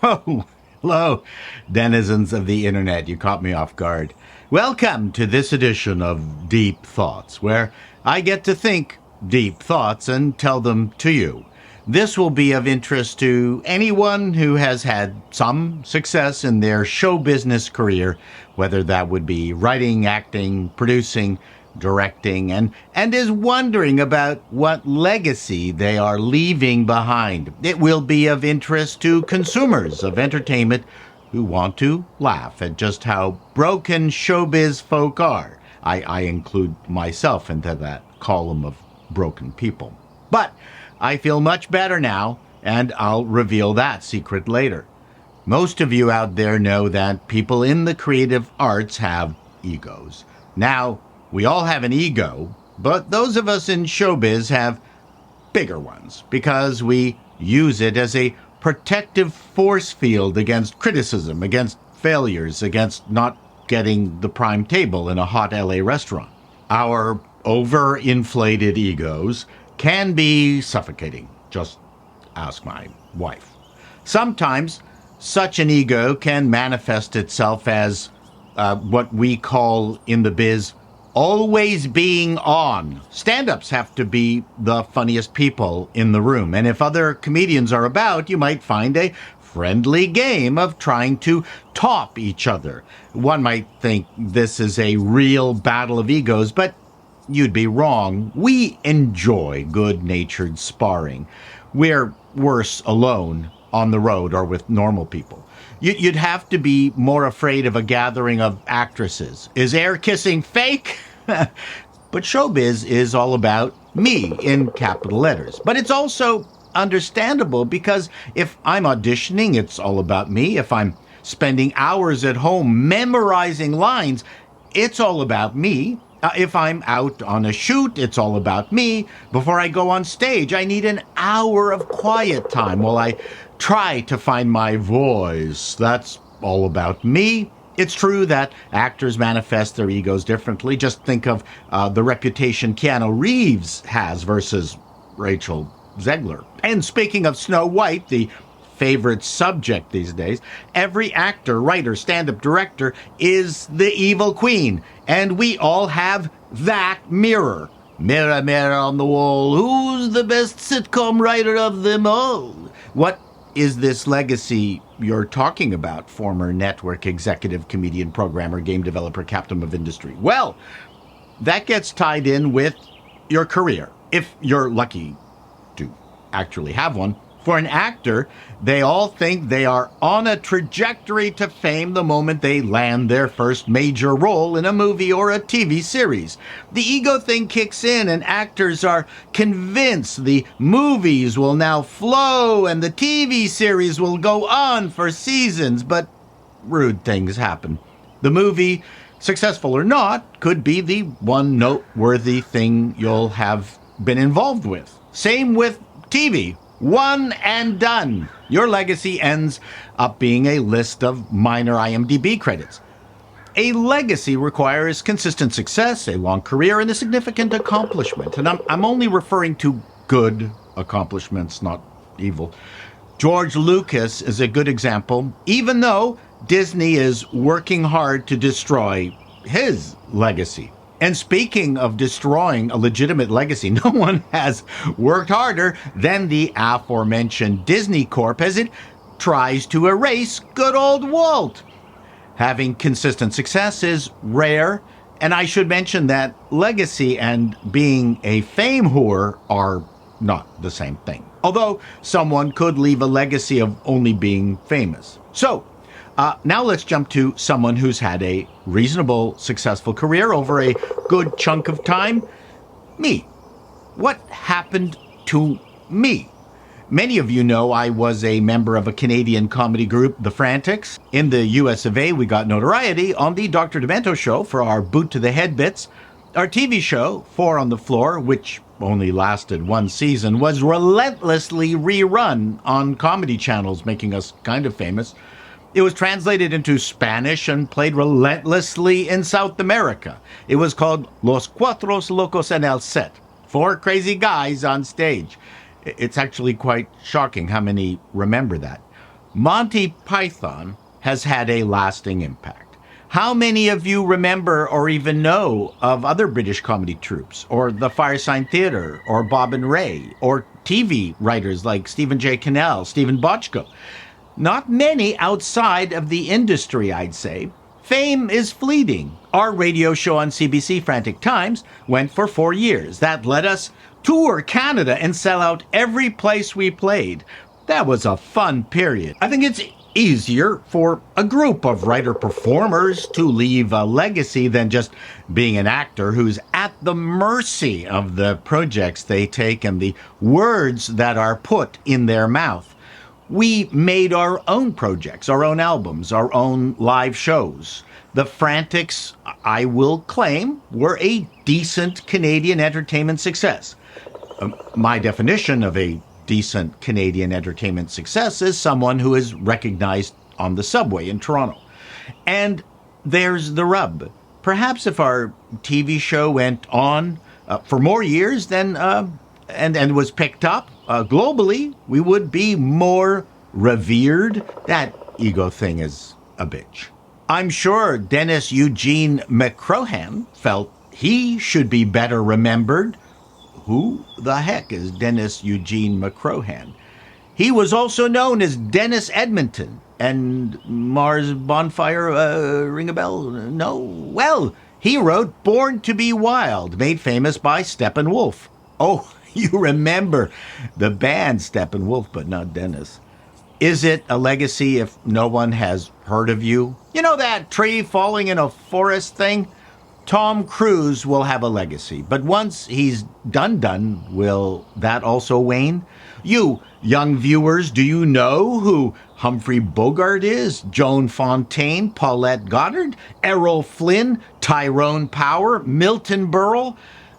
Oh, hello, denizens of the internet. You caught me off guard. Welcome to this edition of Deep Thoughts, where I get to think deep thoughts and tell them to you. This will be of interest to anyone who has had some success in their show business career, whether that would be writing, acting, producing, directing, and is wondering about what legacy they are leaving behind. It will be of interest to consumers of entertainment who want to laugh at just how broken showbiz folk are. I include myself into that column of broken people. But I feel much better now, and I'll reveal that secret later. Most of you out there know that people in the creative arts have egos. Now, we all have an ego, but those of us in showbiz have bigger ones because we use it as a protective force field against criticism, against failures, against not getting the prime table in a hot LA restaurant. Our overinflated egos can be suffocating. Just ask my wife. Sometimes such an ego can manifest itself as what we call in the biz always being on. Stand-ups have to be the funniest people in the room. And if other comedians are about, you might find a friendly game of trying to top each other. One might think this is a real battle of egos, but you'd be wrong. We enjoy good-natured sparring. We're worse alone on the road or with normal people. You'd have to be more afraid of a gathering of actresses. Is air kissing fake? But showbiz is all about me in capital letters. But it's also understandable because if I'm auditioning, it's all about me. If I'm spending hours at home memorizing lines, it's all about me. If I'm out on a shoot, it's all about me. Before I go on stage, I need an hour of quiet time while I try to find my voice. That's all about me. It's true that actors manifest their egos differently. Just think of the reputation Keanu Reeves has versus Rachel Zegler. And speaking of Snow White, the favorite subject these days, every actor, writer, stand-up director is the evil queen. And we all have that mirror. Mirror, mirror on the wall, who's the best sitcom writer of them all? What is this legacy you're talking about, former network executive, comedian, programmer, game developer, captain of industry? Well, that gets tied in with your career, if you're lucky to actually have one. For an actor, they all think they are on a trajectory to fame the moment they land their first major role in a movie or a TV series. The ego thing kicks in and actors are convinced the movies will now flow and the TV series will go on for seasons, but rude things happen. The movie, successful or not, could be the one noteworthy thing you'll have been involved with. Same with TV. One and done. Your legacy ends up being a list of minor IMDb credits. A legacy requires consistent success, a long career, and a significant accomplishment. And I'm only referring to good accomplishments, not evil. George Lucas is a good example, even though Disney is working hard to destroy his legacy. And speaking of destroying a legitimate legacy, no one has worked harder than the aforementioned Disney Corp as it tries to erase good old Walt. Having consistent success is rare, and I should mention that legacy and being a fame whore are not the same thing. Although someone could leave a legacy of only being famous. So, now let's jump to someone who's had a reasonable, successful career over a good chunk of time. Me. What happened to me? Many of you know I was a member of a Canadian comedy group, The Frantics. In the US of A, we got notoriety on the Dr. Demento show for our boot to the head bits. Our TV show, Four on the Floor, which only lasted one season, was relentlessly rerun on comedy channels, making us kind of famous. It was translated into Spanish and played relentlessly in South America. It was called Los Cuatro Locos en el Set, 4 crazy guys on stage. It's actually quite shocking how many remember that. Monty Python has had a lasting impact. How many of you remember or even know of other British comedy troupes, or the Firesign Theatre, or Bob and Ray, or TV writers like Stephen J. Cannell, Stephen Bochco? Not many outside of the industry, I'd say. Fame is fleeting. Our radio show on CBC, Frantic Times, went for 4 years. That let us tour Canada and sell out every place we played. That was a fun period. I think it's easier for a group of writer-performers to leave a legacy than just being an actor who's at the mercy of the projects they take and the words that are put in their mouth. We made our own projects, our own albums, our own live shows. The Frantics, I will claim, were a decent Canadian entertainment success. My definition of a decent Canadian entertainment success is someone who is recognized on the subway in Toronto. And there's the rub. Perhaps if our TV show went on for more years than and was picked up globally, we would be more revered. That ego thing is a bitch. I'm sure Dennis Eugene McCrohan felt he should be better remembered. Who the heck is Dennis Eugene McCrohan? He was also known as Dennis Edmonton. And Mars Bonfire, ring a bell? No? Well, he wrote Born to be Wild, made famous by Steppenwolf. Oh, you remember the band Steppenwolf, but not Dennis. Is it a legacy if no one has heard of you? You know that tree falling in a forest thing? Tom Cruise will have a legacy, but once he's done, will that also wane? You, young viewers, do you know who Humphrey Bogart is? Joan Fontaine, Paulette Goddard, Errol Flynn, Tyrone Power, Milton Berle?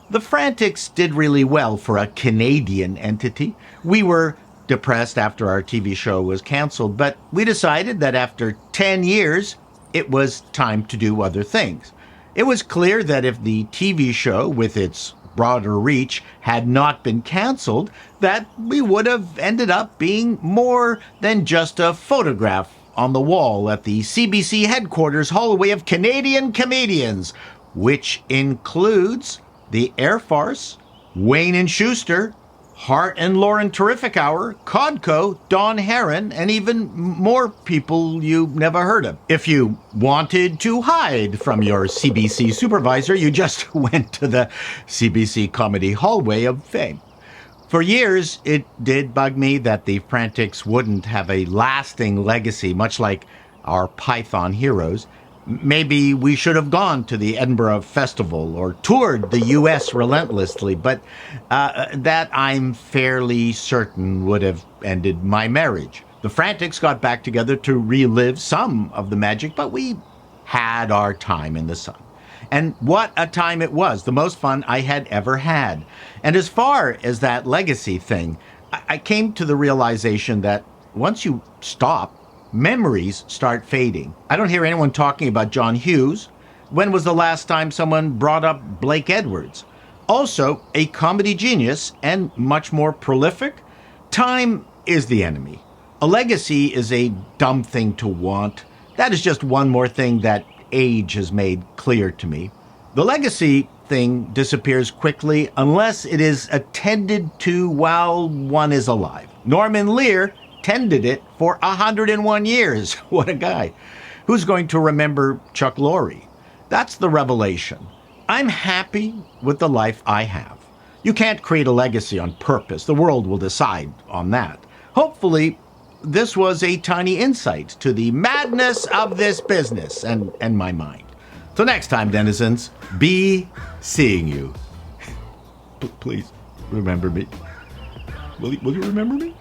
The Frantics did really well for a Canadian entity. We were depressed after our TV show was canceled, but we decided that after 10 years, it was time to do other things. It was clear that if the TV show, with its broader reach, had not been canceled, that we would have ended up being more than just a photograph on the wall at the CBC headquarters hallway of Canadian comedians, which includes the Air Farce, Wayne and Schuster, Hart and Lauren Terrific Hour, Codco, Don Heron, and even more people you never heard of. If you wanted to hide from your CBC supervisor, you just went to the CBC Comedy Hallway of Fame. For years, it did bug me that the Frantics wouldn't have a lasting legacy, much like our Python heroes. Maybe we should have gone to the Edinburgh Festival or toured the U.S. relentlessly, but that I'm fairly certain would have ended my marriage. The Frantics got back together to relive some of the magic, but we had our time in the sun. And what a time it was, the most fun I had ever had. And as far as that legacy thing, I came to the realization that once you stop, memories start fading. I don't hear anyone talking about John Hughes. When was the last time someone brought up Blake Edwards? Also, a comedy genius and much more prolific. Time is the enemy. A legacy is a dumb thing to want. That is just one more thing that age has made clear to me. The legacy thing disappears quickly unless it is attended to while one is alive. Norman Lear tended it for 101 years. What a guy. Who's going to remember Chuck Lorre? That's the revelation. I'm happy with the life I have. You can't create a legacy on purpose. The world will decide on that. Hopefully, this was a tiny insight to the madness of this business and my mind. Till next time, denizens, be seeing you. Please remember me. Will you remember me?